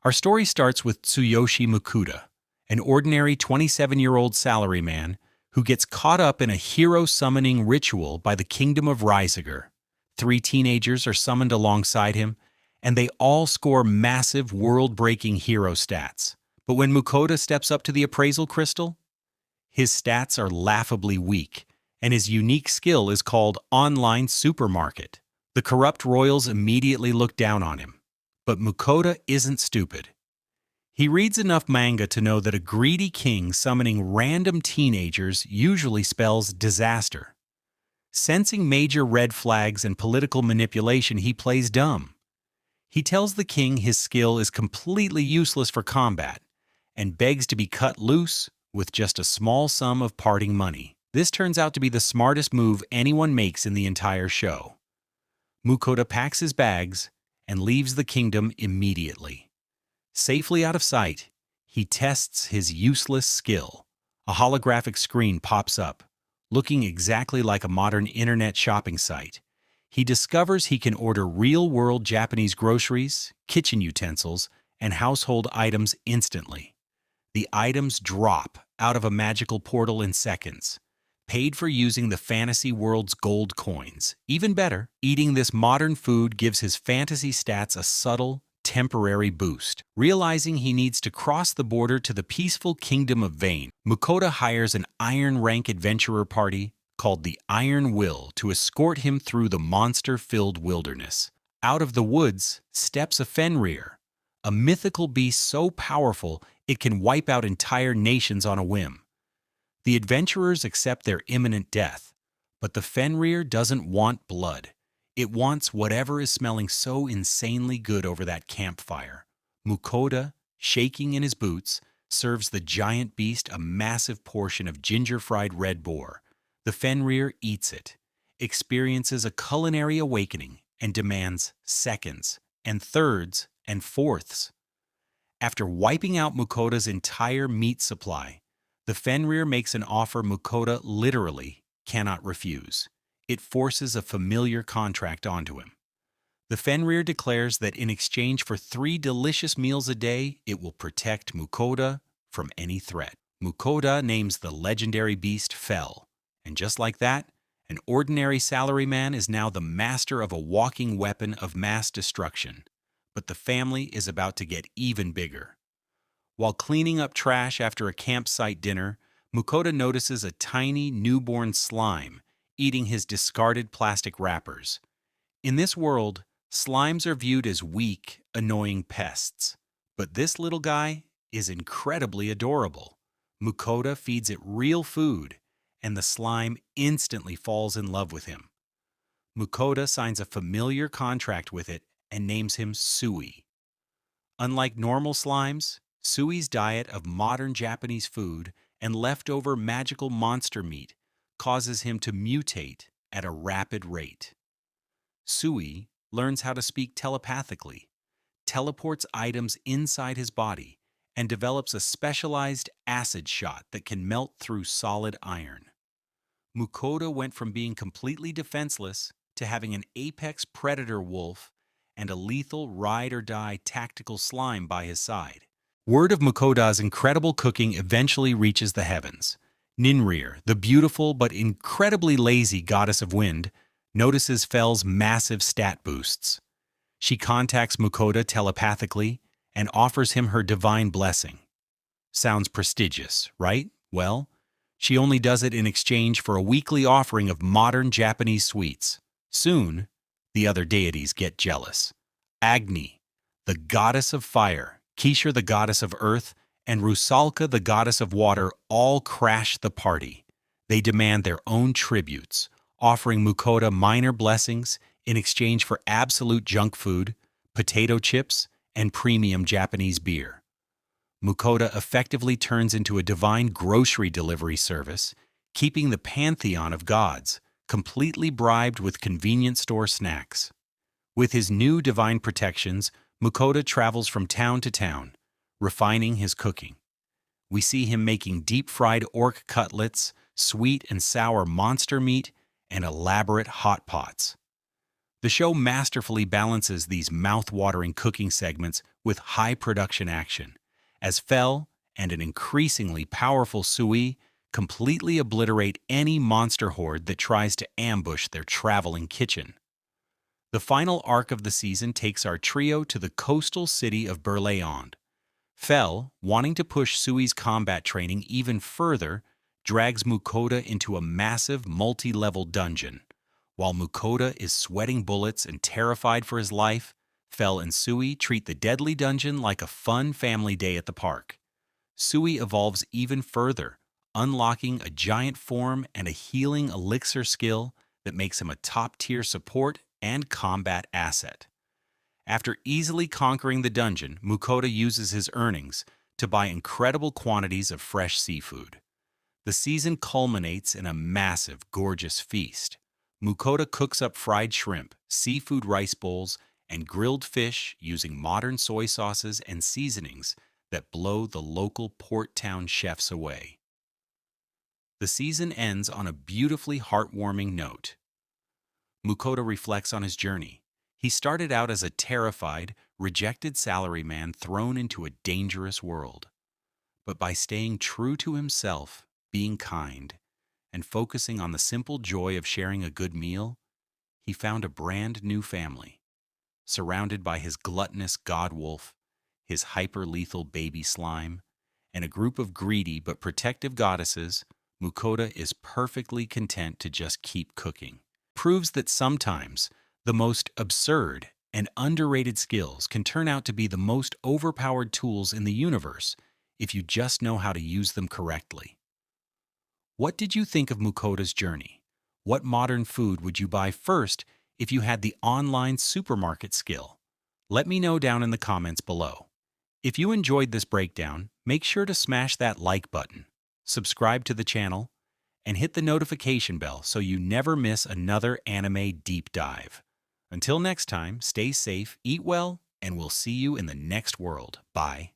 Our story starts with Tsuyoshi Mukuda, an ordinary 27-year-old salaryman who gets caught up in a hero-summoning ritual by the Kingdom of Reisiger. Three teenagers are summoned alongside him, and they all score massive world-breaking hero stats. But when Mukoda steps up to the appraisal crystal, his stats are laughably weak, and his unique skill is called Online Supermarket. The corrupt royals immediately look down on him. But Mukoda isn't stupid. He reads enough manga to know that a greedy king summoning random teenagers usually spells disaster. Sensing major red flags and political manipulation, he plays dumb. He tells the king his skill is completely useless for combat and begs to be cut loose with just a small sum of parting money. This turns out to be the smartest move anyone makes in the entire show. Mukoda packs his bags and leaves the kingdom immediately. Safely out of sight, he tests his useless skill. A holographic screen pops up, looking exactly like a modern internet shopping site. He discovers he can order real-world Japanese groceries, kitchen utensils, and household items instantly. The items drop out of a magical portal in seconds, paid for using the fantasy world's gold coins. Even better, eating this modern food gives his fantasy stats a subtle, temporary boost. Realizing he needs to cross the border to the peaceful kingdom of Vane, Mukoda hires an Iron Rank adventurer party called the Iron Will to escort him through the monster-filled wilderness. Out of the woods steps a Fenrir, a mythical beast so powerful it can wipe out entire nations on a whim. The adventurers accept their imminent death, but the Fenrir doesn't want blood. It wants whatever is smelling so insanely good over that campfire. Mukoda, shaking in his boots, serves the giant beast a massive portion of ginger-fried red boar. The Fenrir eats it, experiences a culinary awakening, and demands seconds, and thirds, and fourths. After wiping out Mukoda's entire meat supply, the Fenrir makes an offer Mukoda literally cannot refuse. It forces a familiar contract onto him. The Fenrir declares that in exchange for 3 delicious meals a day, it will protect Mukoda from any threat. Mukoda names the legendary beast Fel, and just like that, an ordinary salaryman is now the master of a walking weapon of mass destruction. But the family is about to get even bigger. While cleaning up trash after a campsite dinner, Mukoda notices a tiny newborn slime eating his discarded plastic wrappers. In this world, slimes are viewed as weak, annoying pests. But this little guy is incredibly adorable. Mukoda feeds it real food, and the slime instantly falls in love with him. Mukoda signs a familiar contract with it and names him Sui. Unlike normal slimes, Sui's diet of modern Japanese food and leftover magical monster meat causes him to mutate at a rapid rate. Sui learns how to speak telepathically, teleports items inside his body, and develops a specialized acid shot that can melt through solid iron. Mukoda went from being completely defenseless to having an apex predator wolf and a lethal ride-or-die tactical slime by his side. Word of Mukoda's incredible cooking eventually reaches the heavens. Ninrir, the beautiful but incredibly lazy goddess of wind, notices Fel's massive stat boosts. She contacts Mukoda telepathically and offers him her divine blessing. Sounds prestigious, right? Well, she only does it in exchange for a weekly offering of modern Japanese sweets. Soon, the other deities get jealous. Agni, the goddess of fire, Kishar, the goddess of earth, and Rusalka, the goddess of water, all crash the party. They demand their own tributes, offering Mukoda minor blessings in exchange for absolute junk food, potato chips, and premium Japanese beer. Mukoda effectively turns into a divine grocery delivery service, keeping the pantheon of gods completely bribed with convenience store snacks. With his new divine protections, Mukoda travels from town to town, refining his cooking. We see him making deep-fried orc cutlets, sweet and sour monster meat, and elaborate hot pots. The show masterfully balances these mouth-watering cooking segments with high production action, as Fel and an increasingly powerful Sui completely obliterate any monster horde that tries to ambush their traveling kitchen. The final arc of the season takes our trio to the coastal city of Berléand. Fel, wanting to push Sui's combat training even further, drags Mukoda into a massive multi-level dungeon. While Mukoda is sweating bullets and terrified for his life, Fel and Sui treat the deadly dungeon like a fun family day at the park. Sui evolves even further, unlocking a giant form and a healing elixir skill that makes him a top-tier support and combat asset. After easily conquering the dungeon, Mukoda uses his earnings to buy incredible quantities of fresh seafood. The season culminates in a massive, gorgeous feast. Mukoda cooks up fried shrimp, seafood rice bowls, and grilled fish using modern soy sauces and seasonings that blow the local port town chefs away. The season ends on a beautifully heartwarming note. Mukoda reflects on his journey. He started out as a terrified, rejected salaryman thrown into a dangerous world. But by staying true to himself, being kind, and focusing on the simple joy of sharing a good meal, he found a brand new family. Surrounded by his gluttonous god wolf, his hyper-lethal baby slime, and a group of greedy but protective goddesses, Mukoda is perfectly content to just keep cooking. Proves that sometimes the most absurd and underrated skills can turn out to be the most overpowered tools in the universe if you just know how to use them correctly. What did you think of Mukoda's journey? What modern food would you buy first if you had the online supermarket skill? Let me know down in the comments below. If you enjoyed this breakdown, make sure to smash that like button, subscribe to the channel, and hit the notification bell so you never miss another anime deep dive. Until next time, stay safe, eat well, and we'll see you in the next world. Bye.